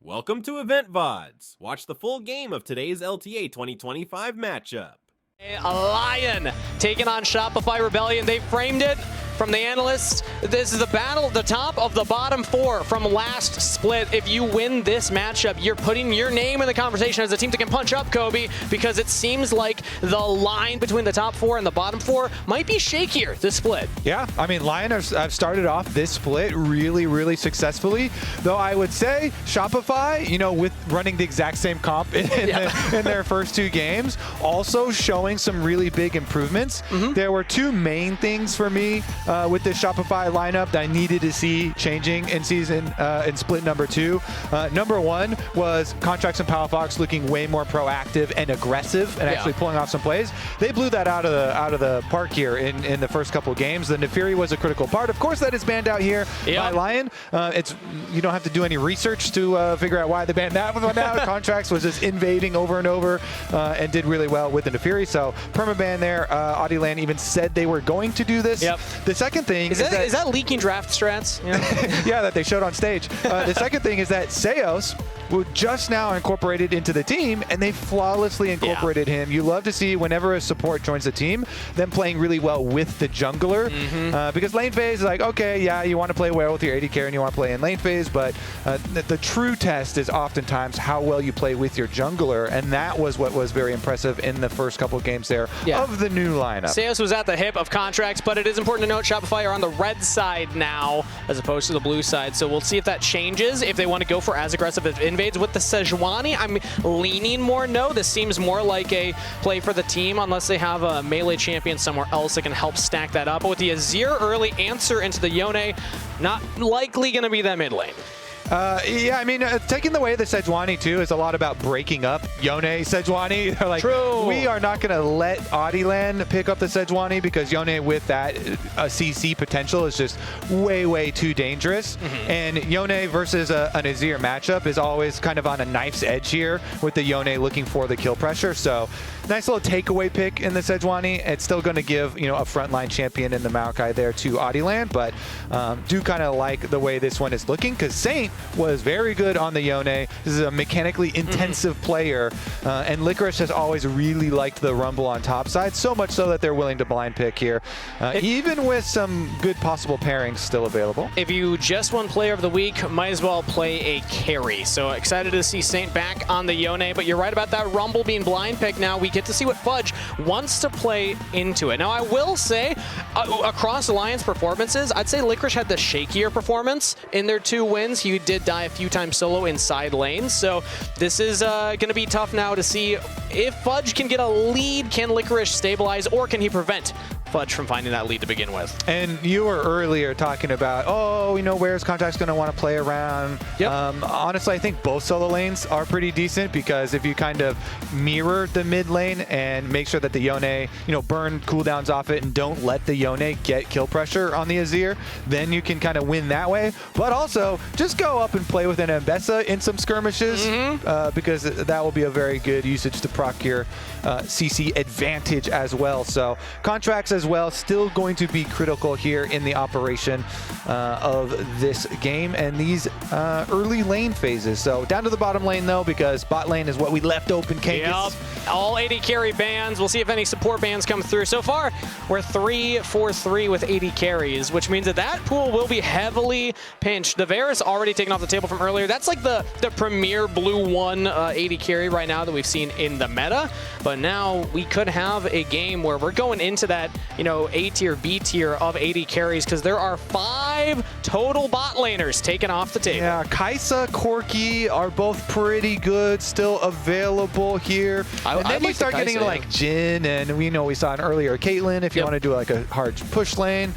Welcome to Loleventvods. Watch the full game of today's LTA 2025 matchup. A LYON taking on Shopify Rebellion. They framed it from the analysts. This is the battle, the top of the bottom four from last split. If you win this matchup, you're putting your name in the conversation as a team that can punch up Kobe, because it seems like the line between the top four and the bottom four might be shakier this split. Yeah, I mean, LYON have started off this split really successfully, though I would say Shopify, you know, with running the exact same comp in their first two games, also showing some really big improvements. There were two main things for me with this Shopify lineup that I needed to see changing in split number two. Number one was Contracts and Palafox looking way more proactive and aggressive and actually pulling off some plays. They blew that out of the park here in the first couple of games. The Nefiri was a critical part. Of course, that is banned out here by LYON. You don't have to do any research to figure out why they banned that one out. Contracts was just invading over and over and did really well with the Nefiri. So permaban there. Audieland even said they were going to do this. The second thing is that leaking draft strats? Yeah, that they showed on stage. The second thing is that Seos were just now incorporated into the team, and they flawlessly incorporated him. You love to see whenever a support joins the team, them playing really well with the jungler, because lane phase is like, okay, yeah, you want to play well with your AD carry and you want to play in lane phase, but the true test is oftentimes how well you play with your jungler, and that was what was very impressive in the first couple of games there of the new lineup. Seos was at the hip of Contracts, but it is important to note Shopify are on the red side now as opposed to the blue side, so we'll see if that changes, if they want to go for as aggressive as invades with the Sejuani. I'm leaning more no. This seems more like a play for the team unless they have a melee champion somewhere else that can help stack that up. But with the Azir early answer into the Yone, not likely going to be that mid lane. Yeah, I mean, taking away the Sejuani too is a lot about breaking up Yone Sejuani. They're like, we are not going to let Audieland pick up the Sejuani because Yone with that CC potential is just way too dangerous. And Yone versus an Azir matchup is always kind of on a knife's edge here with the Yone looking for the kill pressure. So nice little takeaway pick in the Sejuani. It's still going to give, you know, a frontline champion in the Maokai there to Audieland, but do kind of like the way this one is looking, because Saint was very good on the Yone. This is a mechanically intensive player, and Licorice has always really liked the Rumble on top side, so much so that they're willing to blind pick here, even with some good possible pairings still available. If you just won Player of the Week, might as well play a carry. So excited to see Saint back on the Yone, but you're right about that Rumble being blind pick now. We get to see what Fudge wants to play into it. Now, I will say, across Alliance performances, I'd say Licorice had the shakier performance in their two wins. He did die a few times solo inside lanes, so this is going to be tough now to see if Fudge can get a lead. Can Licorice stabilize, or can he prevent Fudge from finding that lead to begin with? And you were earlier talking about, oh, you know, where's Contract's going to want to play around. Honestly, I think both solo lanes are pretty decent, because if you kind of mirror the mid lane and make sure that the Yone, you know, burn cooldowns off it and don't let the Yone get kill pressure on the Azir, then you can kind of win that way. But also, just go up and play with an Ambessa in some skirmishes, because that will be a very good usage to proc your CC advantage as well. So Contracts as well still going to be critical here in the operation of this game and these early lane phases. So down to the bottom lane though, because bot lane is what we left open. All 80 carry bans. We'll see if any support bans come through. So far, we're 3-4-3 with 80 carries, which means that pool will be heavily pinched. The Varus already taken off the table from earlier. That's like the premier blue one 80 carry right now that we've seen in the meta. But now we could have a game where we're going into that, you know, A tier, B tier of 80 carries, because there are 5 total bot laners taken off the table. Yeah, Kaisa, Corki are both pretty good, still available here. And then you start getting into like Jhin, and we know we saw an earlier Caitlyn if you want to do like a hard push lane.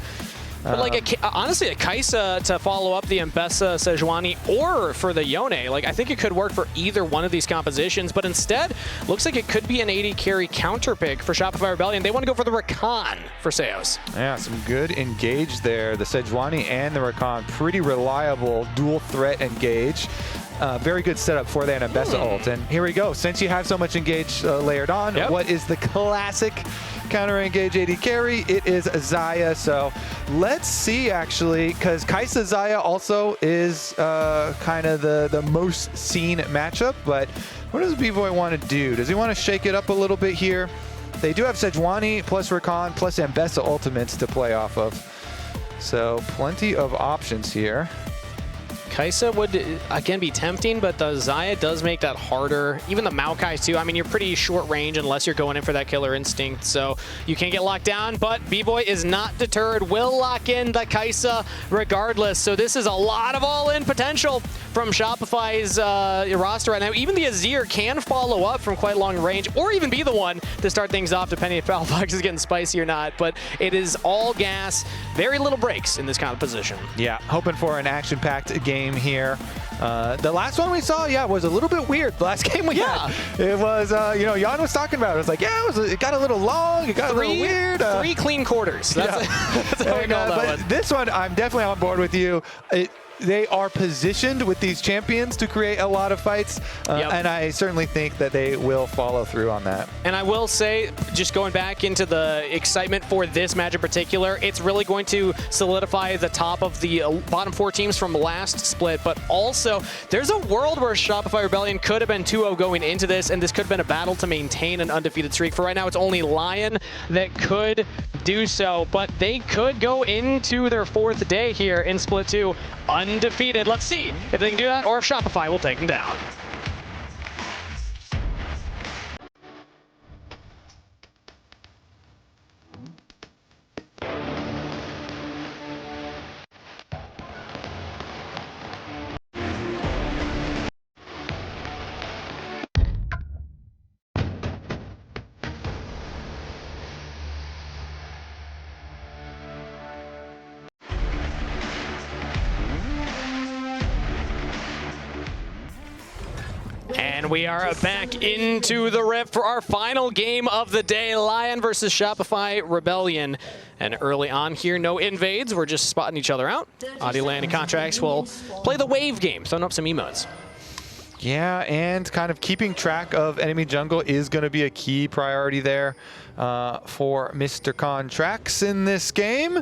But like honestly, a Kaisa to follow up the Ambessa, Sejuani, or for the Yone, like I think it could work for either one of these compositions, but instead, looks like it could be an 80 carry counter pick for Shopify Rebellion. They want to go for the Rakan for Seos. Yeah, some good engage there. The Sejuani and the Rakan, pretty reliable dual threat engage. Very good setup for that Ambessa ult. And here we go. Since you have so much engage layered on, what is the classic counter engage AD carry. It is Xayah. So let's see, actually, because Kai'Sa Xayah also is kind of the most seen matchup. But what does B-Boy want to do? Does he want to shake it up a little bit here? They do have Sejuani plus Rakan plus Ambessa ultimates to play off of. So plenty of options here. Kai'Sa would, again, be tempting, but the Xayah does make that harder. Even the Maokai, too. I mean, you're pretty short range unless you're going in for that killer instinct, so you can't get locked down, but B-Boy is not deterred. Will lock in the Kai'Sa regardless, so this is a lot of all-in potential from Shopify's roster right now. Even the Azir can follow up from quite long range, or even be the one to start things off, depending if Palafox is getting spicy or not, but it is all gas, very little breaks in this kind of position. Yeah, hoping for an action-packed game here. The last one we saw, was a little bit weird. The last game we had, it was, LYON was talking about it. It was like, it got a little long, it got a little weird. 3 clean quarters. That's how we call that one. This one, I'm definitely on board with you. They are positioned with these champions to create a lot of fights, and I certainly think that they will follow through on that. And I will say, just going back into the excitement for this match in particular, it's really going to solidify the top of the bottom 4 teams from last split, but also there's a world where Shopify Rebellion could have been 2-0 going into this, and this could have been a battle to maintain an undefeated streak. For right now, it's only LYON that could do so, but they could go into their 4th day here in Split 2 undefeated. Let's see if they can do that, or if Shopify will take them down. And we are back into the Rift for our final game of the day, LYON versus Shopify Rebellion. And early on here, no invades, we're just spotting each other out. Audio landing contracts will play the wave game, throwing up some emotes. Yeah, and kind of keeping track of enemy jungle is going to be a key priority there for Mr. Contracts in this game,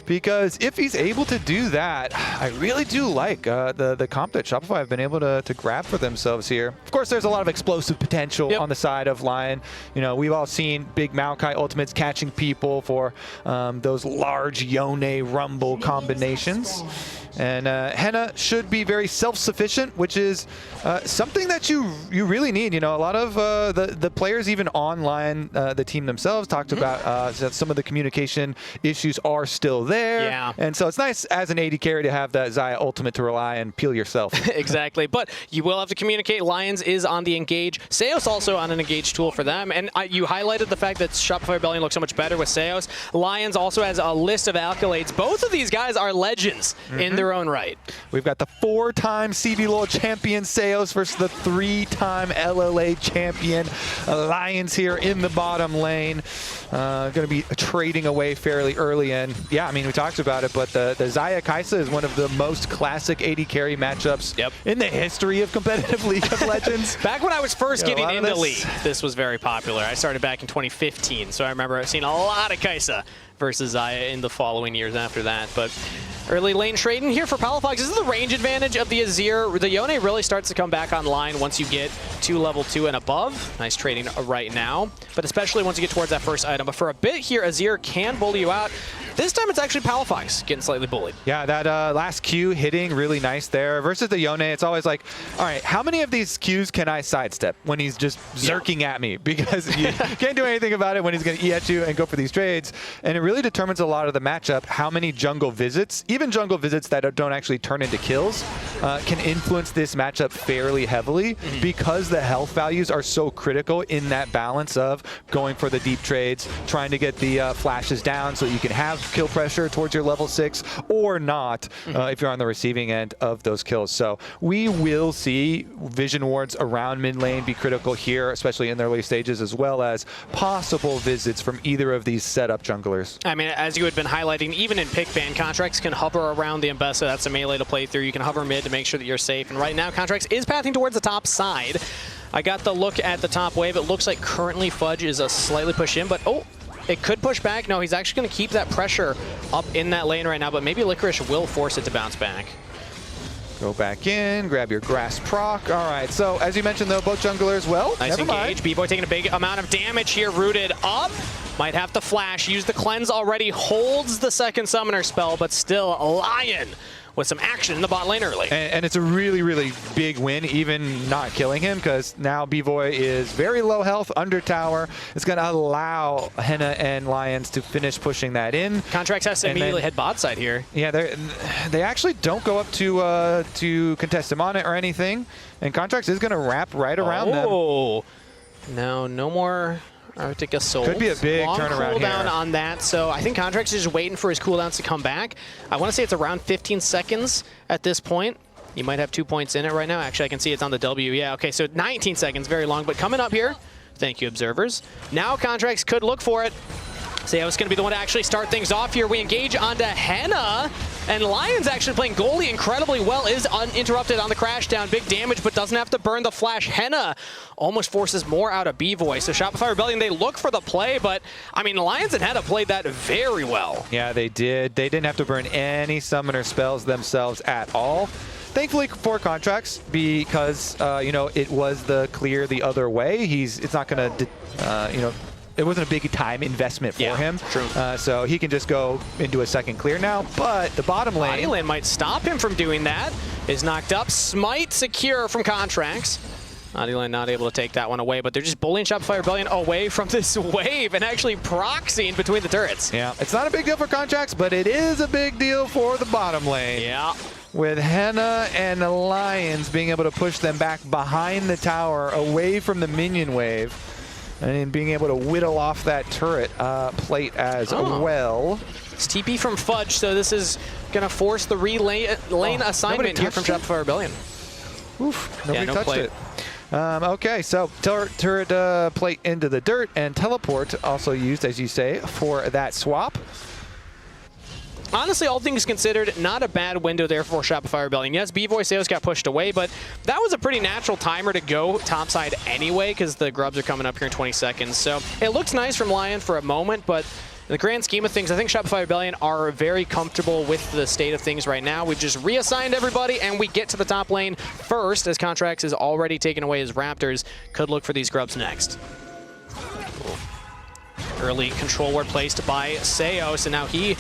because if he's able to do that, I really do like the comp that Shopify have been able to grab for themselves here. Of course, there's a lot of explosive potential on the side of LYON. You know, we've all seen big Maokai ultimates catching people for those large Yone Rumble combinations. And Henna should be very self-sufficient, which is something that you really need. You know, a lot of the players, even on LYON, the team themselves, talked about that some of the communication issues are still there. Yeah. And so it's nice as an AD carry to have that Xayah ultimate to rely and peel yourself. Exactly. But you will have to communicate. LYON's is on the engage. Seos also on an engage tool for them. And you highlighted the fact that Shopify Rebellion looks so much better with Seos. LYON's also has a list of accolades. Both of these guys are legends in their own right. We've got the 4-time CBLOL champion Seos versus the 3-time LLA champion LYON's here in the bottom lane. Going to be trading away fairly early, and yeah, I mean, we talked about it, but the Xayah Kai'Sa is one of the most classic AD carry matchups in the history of competitive League of Legends. Back when I was first getting into League, this was very popular. I started back in 2015, so I remember seeing a lot of Kai'Sa versus Xayah in the following years after that. But early lane trading here for Palafox. This is the range advantage of the Azir. The Yone really starts to come back online once you get to level 2 and above. Nice trading right now, but especially once you get towards that first item. But for a bit here, Azir can bully you out. This time it's actually Palafox getting slightly bullied. Yeah, that last Q hitting really nice there. Versus the Yone, it's always like, all right, how many of these Qs can I sidestep when he's just zerking at me? Because you can't do anything about it when he's going to E at you and go for these trades. And it really determines a lot of the matchup, how many jungle visits, even jungle visits that don't actually turn into kills, can influence this matchup fairly heavily because the health values are so critical in that balance of going for the deep trades, trying to get the flashes down so you can have kill pressure towards your level 6 or not if you're on the receiving end of those kills. So we will see vision wards around mid lane be critical here, especially in the early stages, as well as possible visits from either of these setup junglers. I mean, as you had been highlighting, even in pick ban, Contracts can hover around the Ambessa. That's a melee to play through. You can hover mid to make sure that you're safe. And right now, Contracts is pathing towards the top side. I got the look at the top wave. It looks like currently Fudge is a slightly pushed in, but It could push back. No, he's actually going to keep that pressure up in that lane right now, but maybe Licorice will force it to bounce back. Go back in, grab your grass proc. All right, so as you mentioned, though, both junglers, well, nice never engage. mind. B-Boy taking a big amount of damage here, rooted up. Might have to flash, use the cleanse already, holds the second summoner spell, but still LYON with some action in the bot lane early. And it's a really, really big win, even not killing him, because now B-Boy is very low health, under tower. It's going to allow Henna and Lions to finish pushing that in. Contracts has to immediately head bot side here. Yeah, they actually don't go up to contest him on it or anything, and Contracts is going to wrap right around them. Oh, no more Arctic Assault. Could be a big Long turnaround cooldown here. on that, so I think Contracts is just waiting for his cooldowns to come back. I want to say it's around 15 seconds at this point. You might have 2 points in it right now. Actually, I can see it's on the W. Yeah, okay, so 19 seconds, very long, but coming up here. Thank you, observers. Now Contracts could look for it. Seo's going to be the one to actually start things off here. We engage onto Henna, and LYON's actually playing goalie incredibly well, is uninterrupted on the crash down. Big damage, but doesn't have to burn the flash. Henna almost forces more out of B-Voice. So Shopify Rebellion, they look for the play, but I mean, Lions and Henna played that very well. Yeah, they did. They didn't have to burn any summoner spells themselves at all. Thankfully for Contracts, because you know, it was the clear the other way. It's not going to you know, it wasn't a big time investment for him. True. So he can just go into a second clear now. But the bottom lane... Body lane might stop him from doing that. Is knocked up. Smite secure from Contracts. Lane not able to take that one away, but they're just bullying Shopify Rebellion away from this wave and actually proxying between the turrets. Yeah, it's not a big deal for Contracts, but it is a big deal for the bottom lane. Yeah. With Henna and the Lions being able to push them back behind the tower, away from the minion wave, and being able to whittle off that turret plate as well. It's TP from Fudge, so this is going to force the lane assignment here from Shopify Rebellion. Oof, nobody no touched plate. it. Okay, so turret plate into the dirt, and teleport also used, as you say, for that swap. Honestly, all things considered, not a bad window there for Shopify Rebellion. Yes, B-Voice Seos got pushed away, but that was a pretty natural timer to go topside anyway, because the grubs are coming up here in 20 seconds. So it looks nice from LYON for a moment, but in the grand scheme of things, I think Shopify Rebellion are very comfortable with the state of things right now. We've just reassigned everybody, and we get to the top lane first, as Contracts is already taking away his Raptors. Could look for these grubs next. Early control ward placed by Seos, and now he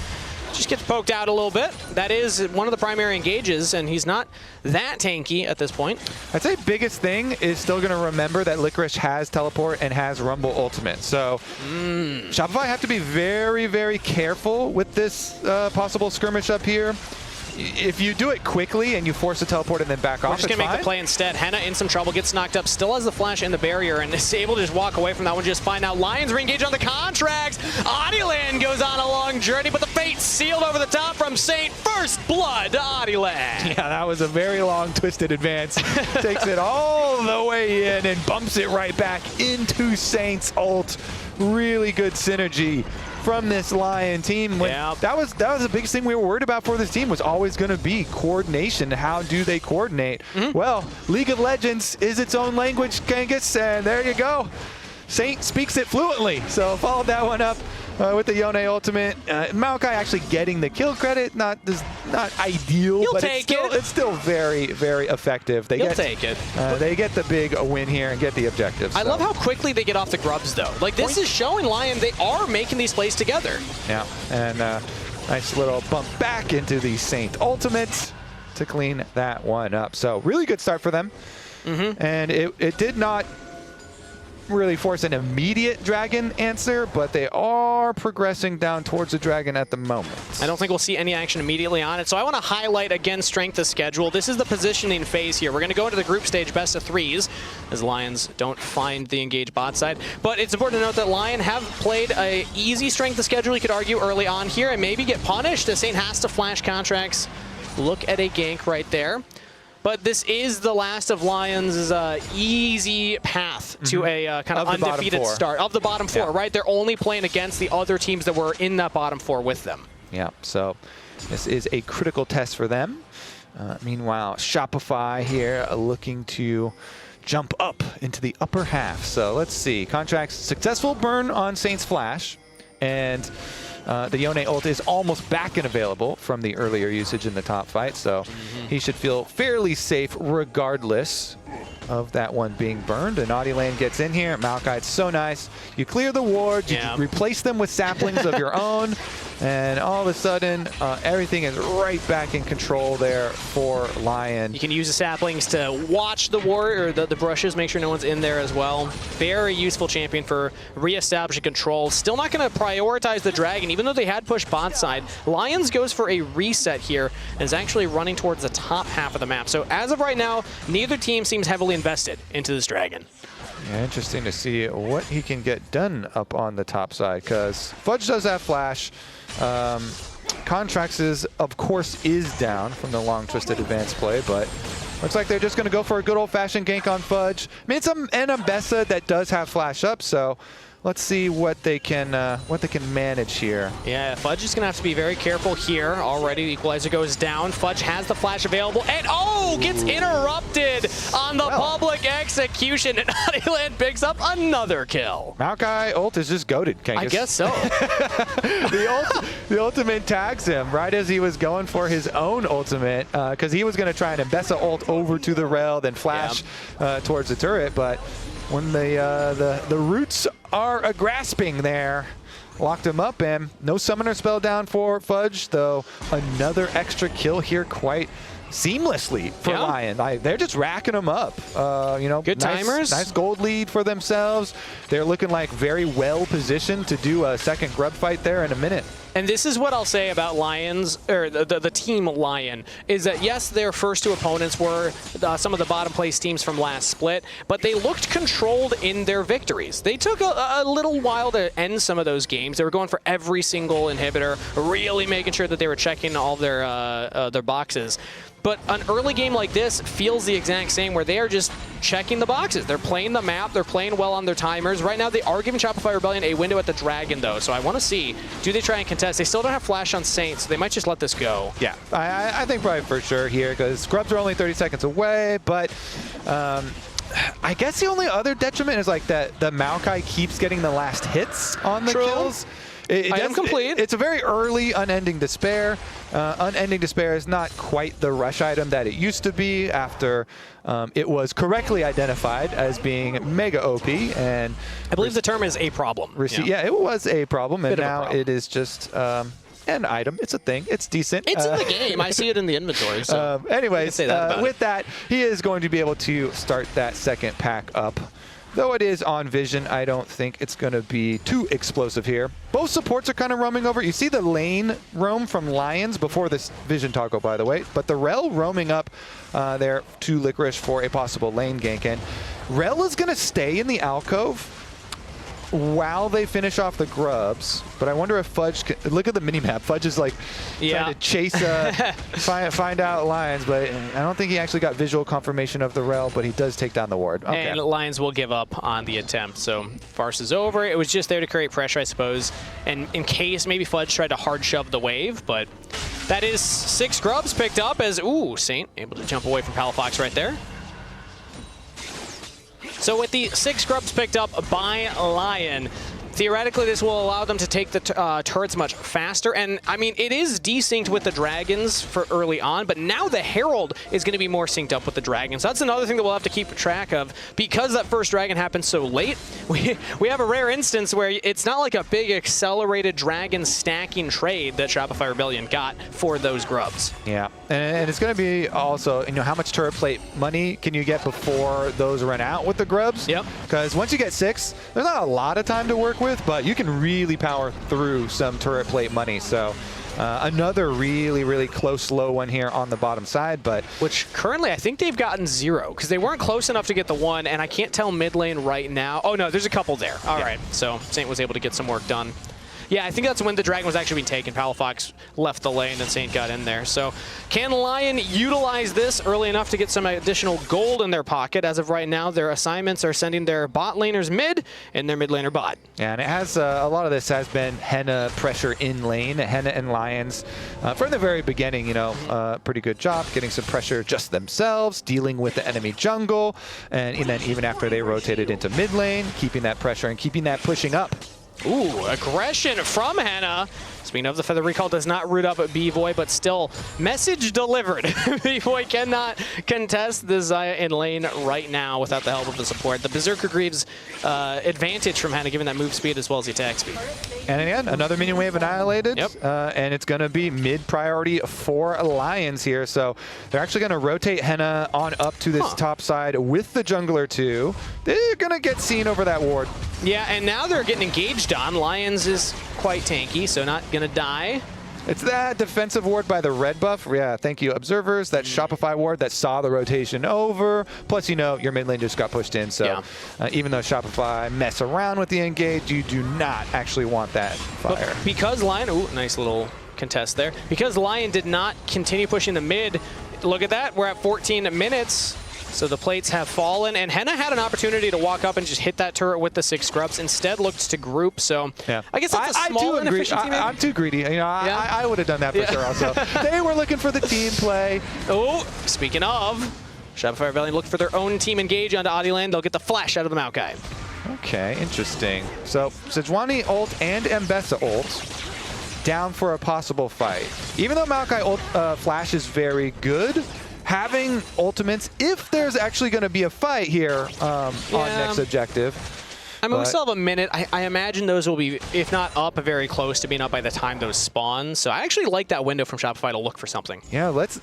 just gets poked out a little bit. That is one of the primary engages, and he's not that tanky at this point. I'd say biggest thing is still going to remember that Licorice has teleport and has Rumble ultimate. So Shopify have to be very, very careful with this possible skirmish up here. If you do it quickly and you force the teleport and then back off, We're just going to make the play instead. Henna in some trouble, gets knocked up, still has the flash in the barrier, and is able to just walk away from that one just fine. Now Lions re-engage on the Contracts. Adilan goes on a long journey, but the fate sealed over the top from Saint. First blood to Adilan. Yeah, that was a very long twisted advance. Takes it all the way in and bumps it right back into Saint's ult. Really good synergy from this LYON team. That was the biggest thing we were worried about for this team, was always going to be coordination. How do they coordinate? Well, League of Legends is its own language, Kangas, and there you go. Saint speaks it fluently, so followed that one up with the Yone ultimate. Maokai actually getting the kill credit, not ideal, but it's still very, very effective. They get the big win here and get the objectives. I love how quickly they get off the grubs, though. Like, this is showing LYON they are making these plays together. Yeah, and nice little bump back into the Saint ultimate to clean that one up. So really good start for them. And it did not really force an immediate dragon answer, but they are progressing down towards the dragon at the moment. I don't think we'll see any action immediately on it, so I want to highlight again strength of schedule. This is the positioning phase here. We're going to go into the group stage best of threes as Lions don't find the engage bot side, but it's important to note that LYON have played a easy strength of schedule, you could argue, early on here, and maybe get punished as Saint has to flash Contracts. Look at a gank right there. But this is the last of LYON's easy path to a kind of undefeated start of the bottom four, right? They're only playing against the other teams that were in that bottom four with them. Yeah, so this is a critical test for them. Meanwhile, Shopify here looking to jump up into the upper half. So let's see. Contracts successful burn on Saint's flash, and the Yone ult is almost back and available from the earlier usage in the top fight, so he should feel fairly safe regardless of that one being burned. And Naughty Lane gets in here. Maokai, it's so nice. You clear the ward, you replace them with saplings of your own, and all of a sudden, everything is right back in control there for LYON. You can use the saplings to watch the ward, or the brushes, make sure no one's in there as well. Very useful champion for reestablishing control. Still not going to prioritize the dragon, even though they had pushed bot side. LYON's goes for a reset here and is actually running towards the top half of the map. So as of right now, neither team seems heavily invested into this dragon. Yeah, interesting to see what he can get done up on the top side, because Fudge does have flash. Contracts of course, is down from the long twisted advanced play, but looks like they're just going to go for a good old-fashioned gank on Fudge. I mean, it's an Ambessa that does have flash up, so let's see what they can manage here. Yeah, Fudge is gonna have to be very careful here. Already, the equalizer goes down. Fudge has the flash available, and gets interrupted on the public execution, and Naughtyland picks up another kill. Maokai ult is just goated, Kangas. I guess so. the ultimate tags him right as he was going for his own ultimate, because he was gonna try and Ambessa ult over to the rail, then flash towards the turret, but when the roots are grasping there, locked him up, and no summoner spell down for Fudge, though another extra kill here quite seamlessly for LYON. They're just racking them up. You know, good timers. Nice gold lead for themselves. They're looking like very well positioned to do a second grub fight there in a minute. And this is what I'll say about LYON's, or the team LYON, is that yes, their first two opponents were some of the bottom place teams from last split, but they looked controlled in their victories. They took a little while to end some of those games. They were going for every single inhibitor, really making sure that they were checking all their boxes. But an early game like this feels the exact same, where they are just checking the boxes. They're playing the map. They're playing well on their timers. Right now, they are giving Shopify Rebellion a window at the Dragon, though. So I want to see, do they try and contest? They still don't have flash on Saint, so they might just let this go. Yeah, I think probably for sure here, because scrubs are only 30 seconds away, but I guess the only other detriment is like that the Maokai keeps getting the last hits on the kills. I am complete. It's a very early Unending Despair. Unending Despair is not quite the rush item that it used to be after it was correctly identified as being mega OP. And I believe the term is a problem. Yeah, it was a problem, and now it is just an item. It's a thing. It's decent. It's in the game. I see it in the inventory. So anyways, with that, he is going to be able to start that second pack up. Though it is on vision, I don't think it's going to be too explosive here. Both supports are kind of roaming over. You see the lane roam from LYONs before this vision toggle, by the way. But the Rel roaming up there to Licorice for a possible lane gank. And Rel is going to stay in the alcove while they finish off the grubs, but I wonder if Fudge can, look at the minimap. Fudge is like trying to chase, find out LYONs, but I don't think he actually got visual confirmation of the Rel, but he does take down the ward. Okay. And LYONs will give up on the attempt, so farce is over. It was just there to create pressure, I suppose, and in case maybe Fudge tried to hard shove the wave, but that is 6 grubs picked up as, Saint able to jump away from Palafox right there. So with the 6 grubs picked up by LYON, theoretically this will allow them to take the turrets much faster. And I mean, it is desynced with the dragons for early on, but now the Herald is going to be more synced up with the dragons. So that's another thing that we'll have to keep track of. Because that first dragon happened so late, we have a rare instance where it's not like a big accelerated dragon stacking trade that Shopify Rebellion got for those grubs. Yeah, and it's going to be also, how much turret plate money can you get before those run out with the grubs? Yep. Because once you get 6, there's not a lot of time to work with, but you can really power through some turret plate money. So another really close low one here on the bottom side, but which currently I think they've gotten 0 because they weren't close enough to get the 1, and I can't tell mid lane right now. Oh no, there's a couple there. All right, so Saint was able to get some work done. Yeah, I think that's when the dragon was actually being taken. Palafox left the lane and Saint got in there. So can LYON utilize this early enough to get some additional gold in their pocket? As of right now, their assignments are sending their bot laners mid and their mid laner bot. Yeah, and it has a lot of this has been Henna pressure in lane. Henna and LYONs from the very beginning, pretty good job getting some pressure just themselves, dealing with the enemy jungle, and then even after they rotated into mid lane, keeping that pressure and keeping that pushing up. Ooh, aggression from Henna. Speaking of, the Feather Recall does not root up at B-Boy, but still, message delivered. B-Boy cannot contest the Xayah in lane right now without the help of the support. The Berserker Greaves advantage from Henna, given that move speed as well as the attack speed. And again, another minion wave annihilated. Yep. And it's going to be mid priority for Lions here. So they're actually going to rotate Henna on up to this top side with the jungler too. They're going to get seen over that ward. Yeah, and now they're getting engaged on. Lions is quite tanky, so not going to die. It's that defensive ward by the red buff. Yeah, thank you, observers. That Shopify ward that saw the rotation over. Plus, you know, your mid lane just got pushed in. So even though Shopify mess around with the engage, you do not actually want that fire. But because Lion, ooh, nice little contest there. Because Lion did not continue pushing the mid, look at that. We're at 14 minutes. So the plates have fallen, and Henna had an opportunity to walk up and just hit that turret with the 6 scrubs. Instead, looked to group. So I guess that's a small inefficiency. I'm too greedy. You know, I would have done that for sure. Also, they were looking for the team play. Oh, speaking of, Shopify Rebellion looked for their own team engage onto Adiland. They'll get the flash out of the Maokai. Okay, interesting. So Sejuani ult and Mbessa ult down for a possible fight. Even though Maokai ult flash is very good, having ultimates, if there's actually going to be a fight here on next objective. I mean, we still have a minute. I imagine those will be, if not up, very close to being up by the time those spawn. So I actually like that window from Shopify to look for something. Yeah, let's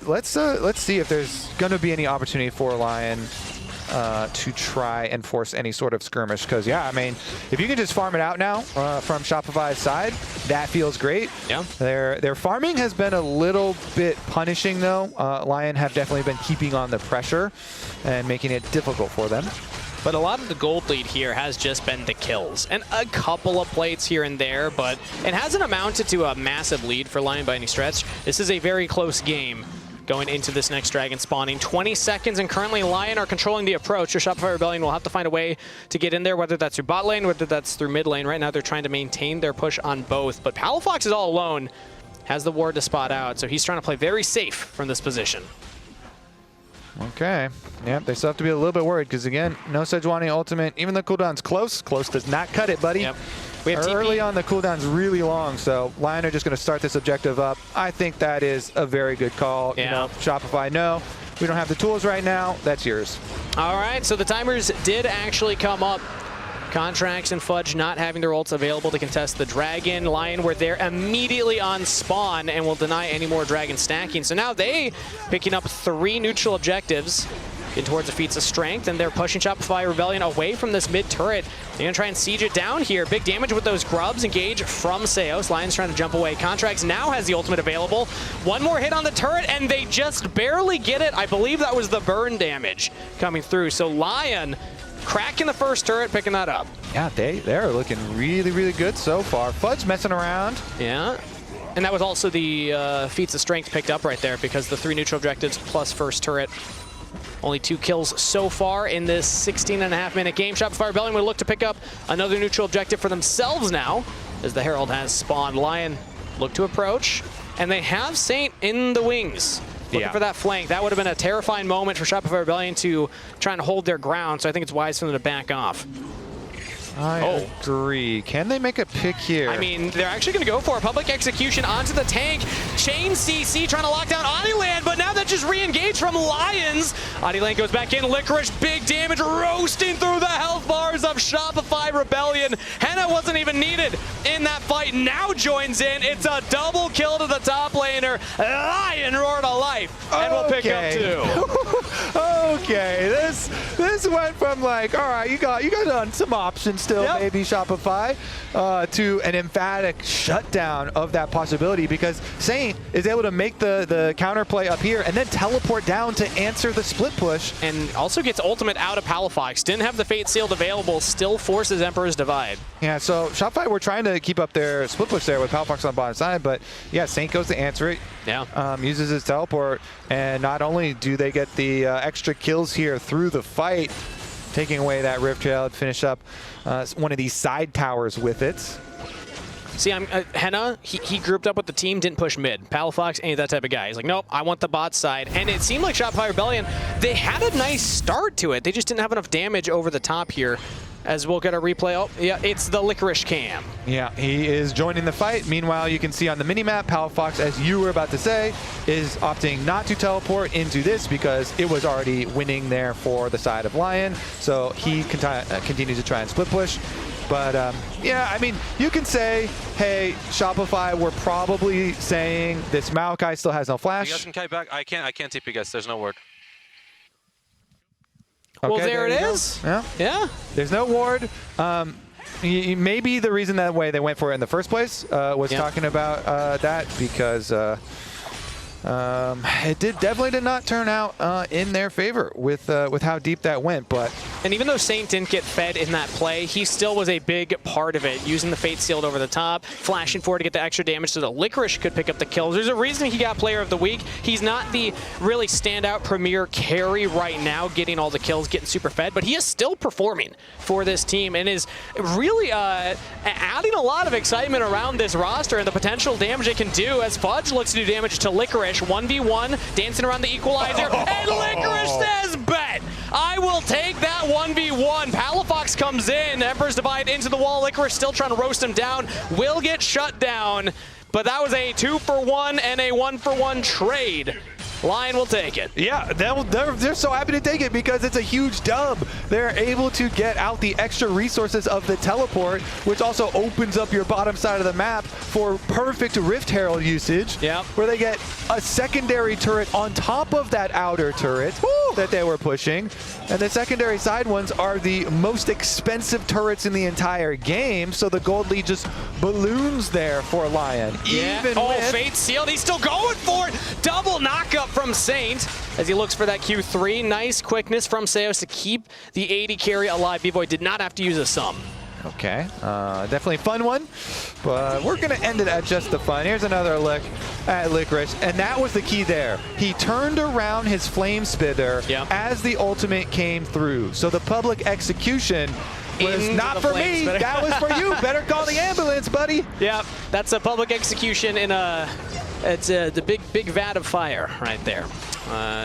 see if there's going to be any opportunity for Lion to try and force any sort of skirmish. Because, yeah, I mean, if you can just farm it out now from Shopify's side, that feels great. Yeah. Their farming has been a little bit punishing, though. Lion have definitely been keeping on the pressure and making it difficult for them. But a lot of the gold lead here has just been the kills. And a couple of plates here and there, but it hasn't amounted to a massive lead for Lion by any stretch. This is a very close game going into this next dragon spawning. 20 seconds, and currently Lion are controlling the approach. So Shopify Rebellion will have to find a way to get in there, whether that's through bot lane, whether that's through mid lane. Right now they're trying to maintain their push on both, but Palafox is all alone, has the ward to spot out, so he's trying to play very safe from this position. Okay. Yep, they still have to be a little bit worried because, again, no Sejuani ultimate. Even the cooldown's close. Close does not cut it, buddy. Yep. We have early on, the cooldown's really long, so Lion are just going to start this objective up. I think that is a very good call. Yeah. You know, Shopify, no, we don't have the tools right now. That's yours. All right, so the timers did actually come up. Contracts and Fudge not having their ults available to contest the Dragon. Lion were there immediately on spawn and will deny any more Dragon stacking. So now they picking up 3 neutral objectives in towards the feats of strength, and they're pushing Shopify Rebellion away from this mid turret. They're gonna try and siege it down here. Big damage with those grubs. Engage from Seos. Lion's trying to jump away. Contracts now has the ultimate available. One more hit on the turret, and they just barely get it. I believe that was the burn damage coming through. So Lion cracking the first turret, picking that up. Yeah, they're looking really, really good so far. Fudge messing around. Yeah. And that was also the feats of strength picked up right there, because the 3 neutral objectives plus first turret. Only 2 kills so far in this 16.5-minute game. Shopify Rebellion would look to pick up another neutral objective for themselves now, as the Herald has spawned. Lion look to approach, and they have Saint in the wings. Looking for that flank. That would have been a terrifying moment for Shopify Rebellion to try and hold their ground, so I think it's wise for them to back off. I agree. Can they make a pick here? I mean, they're actually going to go for a public execution onto the tank. Chain CC trying to lock down Adiland, but now that just re-engaged from Lions. Adiland goes back in. Licorice, big damage, roasting through the health bars of Shopify Rebellion. Henna wasn't even needed in that fight. Now joins in. It's a double kill to the top laner. Lion roar to life, and we'll pick up 2. Okay, this went from like, all right, you got on some options still, maybe Shopify, to an emphatic shutdown of that possibility, because Saint is able to make the counterplay up here and then teleport down to answer the split push. And also gets ultimate out of Palafox. Didn't have the Fate Sealed available, still forces Emperor's Divide. Yeah, so Shopify were trying to keep up their split push there with Palafox on the bottom side, but yeah, Saint goes to answer it. Yeah. Uses his teleport, and not only do they get the extra kills here through the fight, taking away that Rift Trail, finish up one of these side towers with it. See, Henna, he grouped up with the team, didn't push mid. Palafox ain't that type of guy. He's like, nope, I want the bot side. And it seemed like Shopify Rebellion, they had a nice start to it. They just didn't have enough damage over the top here as we'll get a replay. Oh, yeah, it's the Licorice Cam. Yeah, he is joining the fight. Meanwhile, you can see on the minimap, Palafox, as you were about to say, is opting not to teleport into this because it was already winning there for the side of LYON. So he continues to try and split push. But yeah, I mean, you can say, hey, Shopify, we're probably saying this Maokai still has no flash. You guys can kite back. I can't TP you guys. There's no ward. Okay, well, there it is. Yeah. Yeah. There's no ward. Maybe the reason that way they went for it in the first place was talking about that because it definitely did not turn out in their favor with how deep that went. And even though Saint didn't get fed in that play, he still was a big part of it, using the Fate Sealed over the top, flashing forward to get the extra damage so that Licorice could pick up the kills. There's a reason he got Player of the Week. He's not the really standout premier carry right now, getting all the kills, getting super fed, but he is still performing for this team and is really adding a lot of excitement around this roster and the potential damage it can do as Fudge looks to do damage to Licorice. 1v1, dancing around the equalizer, and Licorice says, bet! I will take that 1v1. Palafox comes in, Emperor's Divide into the wall, Licorice still trying to roast him down, will get shut down, but that was a 2-for-1 and a 1-for-1 trade. LYON will take it. Yeah, they're so happy to take it because it's a huge dub. They're able to get out the extra resources of the teleport, which also opens up your bottom side of the map for perfect Rift Herald usage, where they get a secondary turret on top of that outer turret that they were pushing. And the secondary side ones are the most expensive turrets in the entire game, so the gold lead just balloons there for LYON. Yeah. Even Fate Sealed, he's still going for it. Double knockup from Saint as he looks for that Q3. Nice quickness from Seos to keep the AD carry alive. B-Boy did not have to use a sum. Okay, definitely a fun one, but we're gonna end it at just the fun. Here's another look at Licorice, and that was the key there. He turned around his Flame Spitter as the ultimate came through. So the public execution was not for me, that was for you. Better call the ambulance, buddy. Yep, that's a public execution in it's the big vat of fire right there.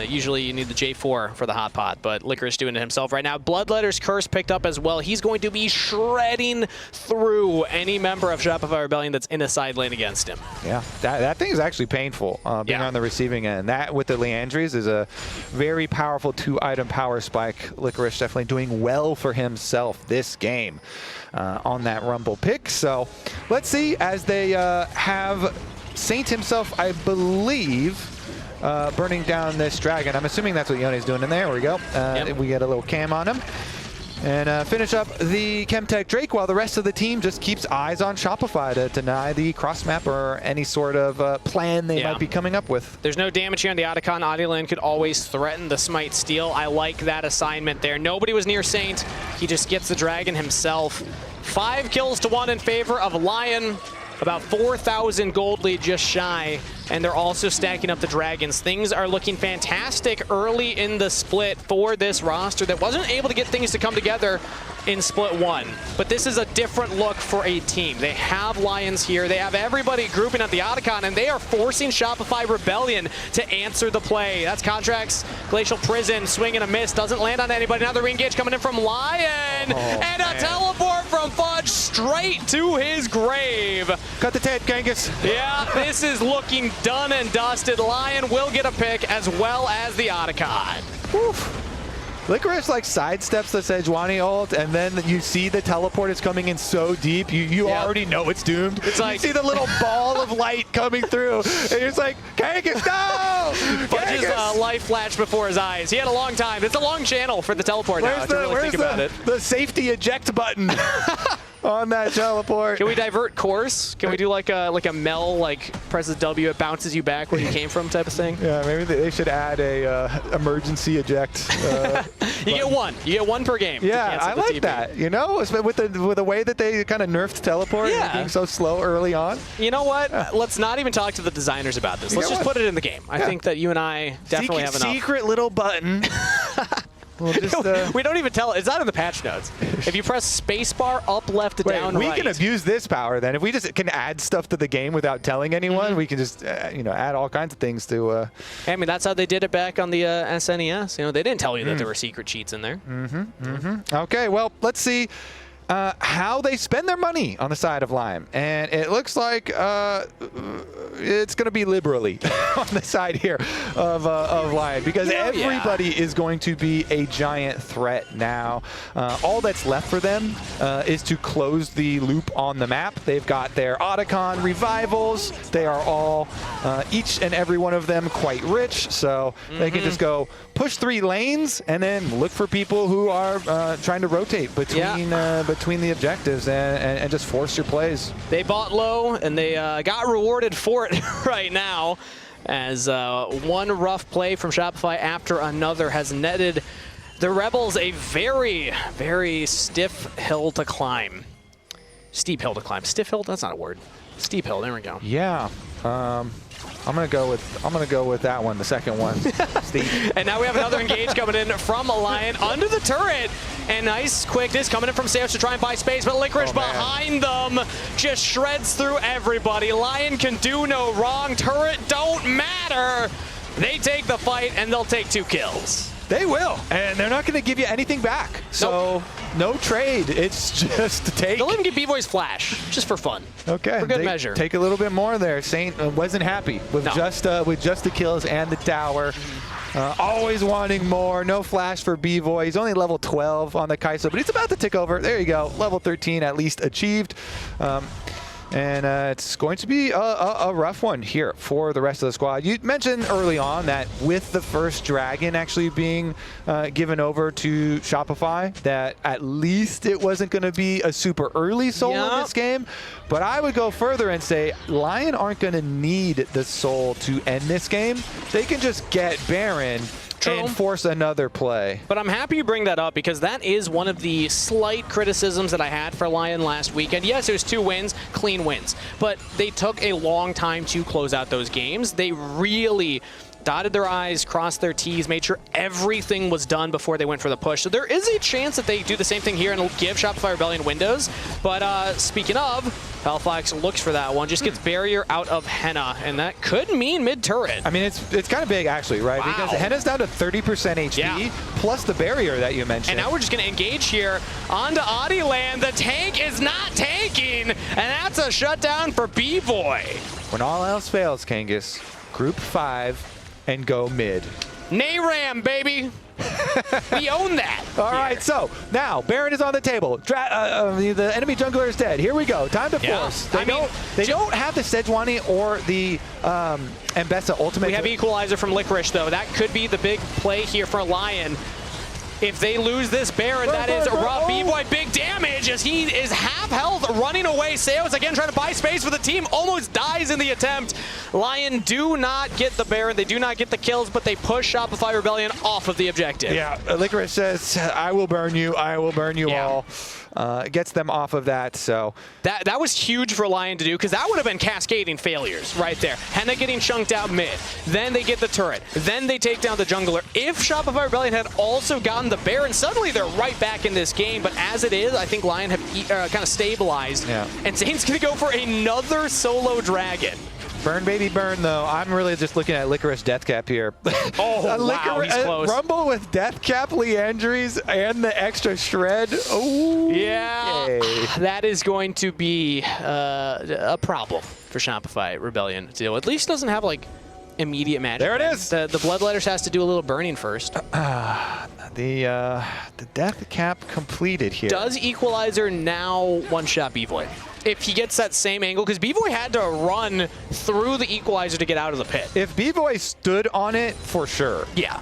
Usually you need the J4 for the hot pot, but Licorice doing it himself right now. Bloodletter's Curse picked up as well. He's going to be shredding through any member of Shopify Rebellion that's in a side lane against him. Yeah, that thing is actually painful, being on the receiving end. That with the Leandries is a very powerful 2-item power spike. Licorice definitely doing well for himself this game on that Rumble pick. So let's see as they have Saint himself, I believe, burning down this dragon. I'm assuming that's what Yone's doing in there. There we go. We get a little cam on him. And finish up the Chemtech Drake while the rest of the team just keeps eyes on Shopify to deny the cross map or any sort of plan they might be coming up with. There's no damage here on the Otacon. Audioland could always threaten the Smite Steal. I like that assignment there. Nobody was near Saint. He just gets the dragon himself. 5 kills to 1 in favor of LYON. About 4,000 gold lead just shy, and they're also stacking up the dragons. Things are looking fantastic early in the split for this roster that wasn't able to get things to come together in split 1. But this is a different look for a team. They have LYONs here. They have everybody grouping at the Otacon, and they are forcing Shopify Rebellion to answer the play. That's Contract's Glacial Prison, swing and a miss, doesn't land on anybody. Now the re-engage coming in from LYON, and a teleport from Fudge straight to his grave. Cut the tape, Genghis. Yeah, this is looking done and dusted. LYON will get a pick as well as the Otacon. Oof. Licorice like sidesteps the Sejuani ult, and then you see the teleport is coming in so deep, you already know it's doomed. It's like you see the little ball of light coming through, and it's like, Genghis, no! Fudge's life flashed before his eyes. He had a long time. It's a long channel for the teleport now, to really think about it. The safety eject button on that teleport. Can we divert course? Can we do like a Mel, like presses W, it bounces you back where you came from type of thing? Yeah, maybe they should add a emergency eject. You get one. You get one per game. Yeah, I like that. You know, with the way that they kind of nerfed teleport and being so slow early on. You know what? Let's not even talk to the designers about this. Let's just put it in the game. I think that you and I definitely have enough. Secret little button. We'll just, we don't even tell. It's not in the patch notes. If you press spacebar, up, left, down, we right. can abuse this power then. If we just can add stuff to the game without telling anyone, we can just add all kinds of things to. I mean, that's how they did it back on the SNES. They didn't tell you that there were secret cheats in there. Okay, well, let's see how they spend their money on the side of LYON. And it looks like it's going to be liberally on the side here of LYON, because everybody is going to be a giant threat now. All that's left for them is to close the loop on the map. They've got their Otacon revivals. They are all, each and every one of them, quite rich. So they can just go push 3 lanes and then look for people who are trying to rotate between the objectives and just force your plays. They bought low, and they got rewarded for it right now, as one rough play from Shopify after another has netted the Rebels a very, very stiff hill to climb. Steep hill to climb. Stiff hill? That's not a word. Steep hill. There we go. Yeah. I'm gonna go with that one, the second one. Steve. And now we have another engage coming in from LYON under the turret. And nice quickness coming in from Seos to try and buy space, but Licorice behind them just shreds through everybody. LYON can do no wrong. Turret don't matter. They take the fight, and they'll take 2 kills. They will, and they're not going to give you anything back. So no trade. It's just to take. They'll even get B-Boy's flash, just for fun. Okay. For good measure. Take a little bit more there. Saint wasn't happy with just the kills and the tower. Always wanting more. No flash for B-Boy. He's only level 12 on the Kai'Sa, but he's about to tick over. There you go. Level 13 at least achieved. And it's going to be a rough one here for the rest of the squad. You mentioned early on that with the first dragon actually being given over to Shopify, that at least it wasn't going to be a super early soul in this game. But I would go further and say LYON aren't going to need the soul to end this game. They can just get Baron and force another play. But I'm happy you bring that up, because that is one of the slight criticisms that I had for LYON last weekend. Yes, it was 2 wins, clean wins, but they took a long time to close out those games. They really dotted their I's, crossed their T's, made sure everything was done before they went for the push. So there is a chance that they do the same thing here and give Shopify Rebellion windows. But speaking of, Hellfox looks for that one, just gets barrier out of Henna, and that could mean mid-turret. I mean, it's kind of big, actually, right? Wow. Because Henna's down to 30% HP, plus the barrier that you mentioned. And now we're just going to engage here onto Adiland. The tank is not tanking, and that's a shutdown for B-Boy. When all else fails, Kangas, group 5 and go mid. Nayram, baby. We own that. All right, so now Baron is on the table. The enemy jungler is dead. Here we go. Time to force. They don't have the Sejuani or the Mbessa ultimate. We have Equalizer from Licorice, though. That could be the big play here for LYON. If they lose this Baron, that is rough. B-Boy, big damage as he is half health, running away. Seos again trying to buy space for the team, almost dies in the attempt. LYON do not get the Baron, they do not get the kills, but they push Shopify Rebellion off of the objective. Yeah, Licorice says, I will burn you all. Gets them off of that, so. That was huge for LYON to do, because that would have been cascading failures right there. Henna getting chunked out mid, then they get the turret, then they take down the jungler. If Shopify Rebellion had also gotten the Baron, suddenly they're right back in this game, but as it is, I think LYON have kind of stabilized, and Saint's going to go for another solo dragon. Burn, baby, burn, though. I'm really just looking at Licorice Deathcap here. Wow, he's close. Rumble with Deathcap, Leandries, and the extra shred. Oh, yeah. That is going to be a problem for Shopify Rebellion to deal with. At least doesn't have, like, immediate magic. There it is. The Bloodletters has to do a little burning first. The Deathcap completed here. Does Equalizer now one-shot B-Boy? If he gets that same angle, because B-Boy had to run through the Equalizer to get out of the pit. If B-Boy stood on it, for sure. Yeah.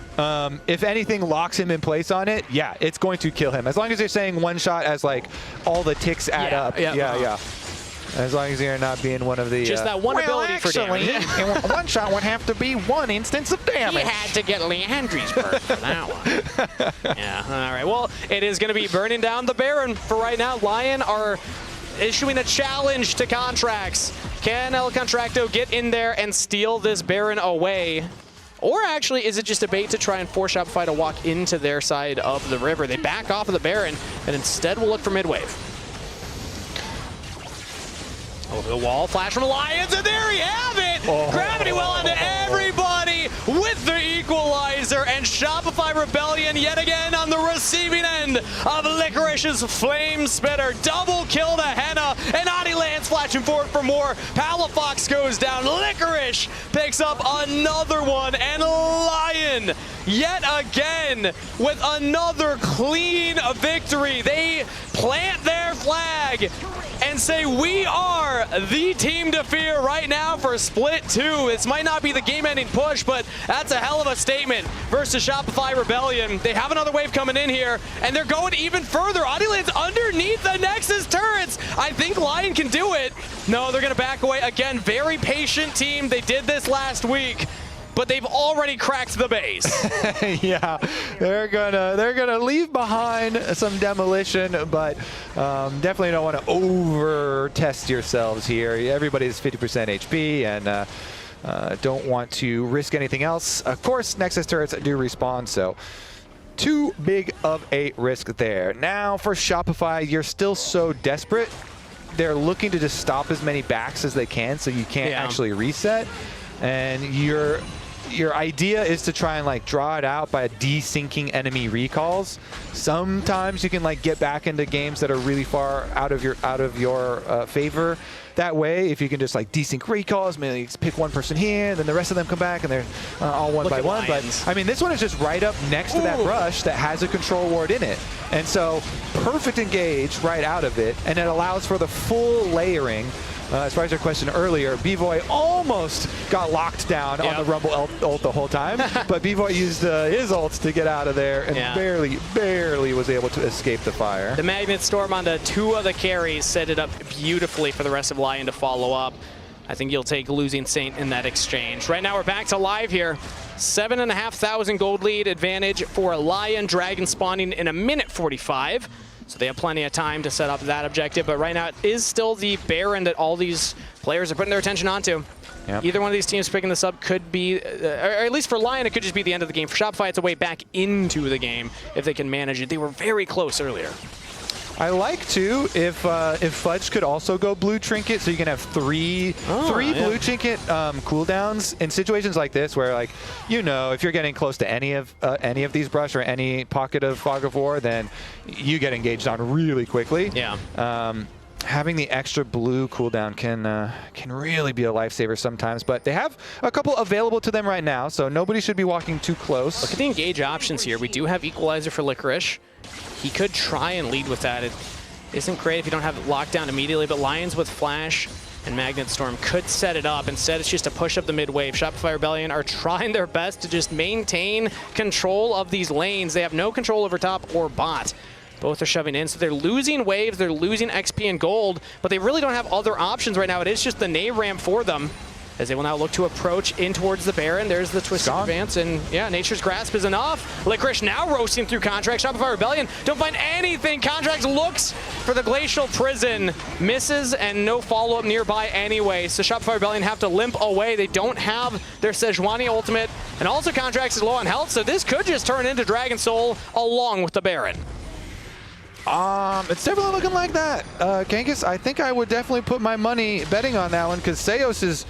If anything locks him in place on it, yeah, it's going to kill him. As long as you're saying one shot as, like, all the ticks add up. Yeah. As long as you're not being one of the... Just that one ability for damage. One shot would have to be 1 instance of damage. He had to get Leandry's burn for that one. Yeah, all right. Well, it is going to be burning down the Baron for right now. LYON are issuing a challenge to Contracts. Can El Contracto get in there and steal this Baron away? Or actually, is it just a bait to try and force Shopify to walk into their side of the river? They back off of the Baron, and instead will look for mid-wave. Over the wall, flash from Lions, and there you have it! Gravity well onto everybody with the equalizer, and Shopify Rebellion yet again on the receiving end of Licorice's Flame Spitter. Double kill to Henna, and Adi lands flashing forward for more. Palafox goes down, Licorice picks up another one, and Lion yet again with another clean victory. They plant their flag and say, we are the team to fear right now for Split 2. This might not be the game-ending push, but that's a hell of a statement versus Shopify Rebellion. They have another wave coming in here, and they're going even further. Adi lands underneath the Nexus turrets. I think Lion can do it. No, they're going to back away. Again, very patient team. They did this last week, but they've already cracked the base. Yeah, they're gonna leave behind some demolition, but definitely don't want to over test yourselves here. Everybody's 50% HP and don't want to risk anything else. Of course, Nexus turrets do respawn, so too big of a risk there. Now for Shopify, you're still so desperate. They're looking to just stop as many backs as they can so you can't actually reset, and your idea is to try and like draw it out by desyncing enemy recalls. Sometimes you can like get back into games that are really far out of your favor. That way, if you can just like desync recalls, maybe pick one person here, then the rest of them come back and they're all one by one. But I mean, this one is just right up next to that brush that has a control ward in it. And so perfect engage right out of it. And it allows for the full layering. As far as your question earlier, B-Boy almost got locked down on the Rumble ult the whole time, but B-Boy used his ults to get out of there and barely was able to escape the fire. The Magnet Storm onto two of the carries set it up beautifully for the rest of Lion to follow up. I think you'll take losing Saint in that exchange. Right now we're back to live here. 7,500 gold lead advantage for Lion. Dragon spawning in 1:45. So they have plenty of time to set up that objective, but right now it is still the Baron that all these players are putting their attention onto. Yep. Either one of these teams picking this up could be, or at least for Lion, it could just be the end of the game. For Shopify, it's a way back into the game if they can manage it. They were very close earlier. I like too if Fudge could also go blue trinket, so you can have three blue trinket cooldowns in situations like this, where like if you're getting close to any of these brush or any pocket of fog of war, then you get engaged on really quickly. Yeah. Having the extra blue cooldown can really be a lifesaver sometimes, but they have a couple available to them right now, so nobody should be walking too close. Look at the engage options here. We do have Equalizer for Licorice. He could try and lead with that. It isn't great if you don't have it locked down immediately, but Lions with Flash and Magnet Storm could set it up. Instead, it's just to push up the mid wave. Shopify Rebellion are trying their best to just maintain control of these lanes. They have no control over top or bot. Both are shoving in, so they're losing waves, they're losing XP and gold, but they really don't have other options right now. It is just the nade ramp for them, as they will now look to approach in towards the Baron. There's the twisted advance, and yeah, Nature's Grasp is enough. Licorice now roasting through Contracts. Shopify Rebellion don't find anything. Contracts looks for the Glacial Prison, misses, and no follow-up nearby anyway, so Shopify Rebellion have to limp away. They don't have their Sejuani ultimate, and also Contracts is low on health, so this could just turn into Dragon Soul along with the Baron. It's definitely looking like that. Genghis, I think I would definitely put my money betting on that one, because Seos is...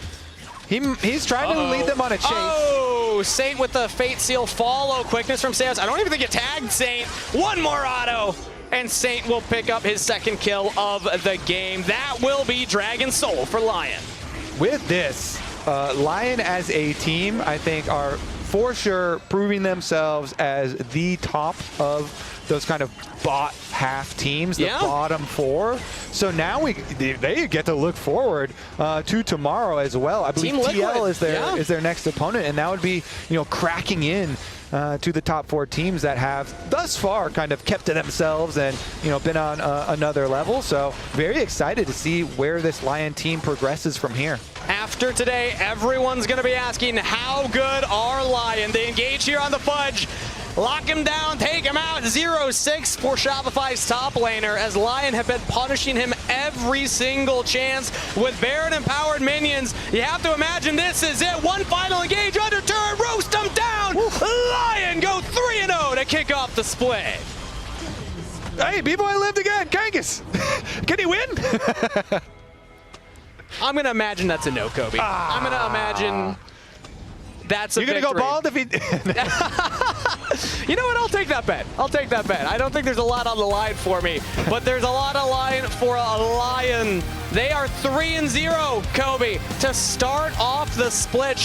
He's trying to lead them on a chase. Oh, Saint with the Fate Seal follow. Quickness from Seos. I don't even think it tagged Saint. One more auto, and Saint will pick up his second kill of the game. That will be Dragon Soul for Lion. With this, Lion as a team, I think, are for sure proving themselves as the top of those kind of bot half teams, the bottom four. So now they get to look forward to tomorrow as well. I believe TL is their next opponent, and that would be cracking in to the top four teams that have thus far kind of kept to themselves and been on another level. So very excited to see where this Lion team progresses from here. After today, everyone's going to be asking, how good are Lion? They engage here on the Fudge. lock him down, take him out. 0-6 for Shopify's top laner, as LYON have been punishing him every single chance with Baron-empowered minions. You have to imagine this is it. One final engage, under turn, roast him down. LYON go 3-0 to kick off the split. Hey, B-Boy lived again. Kangas. Can he win? I'm going to imagine that's a no, Kobe. I'm going to imagine that's a You're going to go bald if he... You know what? I'll take that bet. I'll take that bet. I don't think there's a lot on the line for me, but there's a lot of line for a LYON. They are 3-0, Kobe, to start off the split.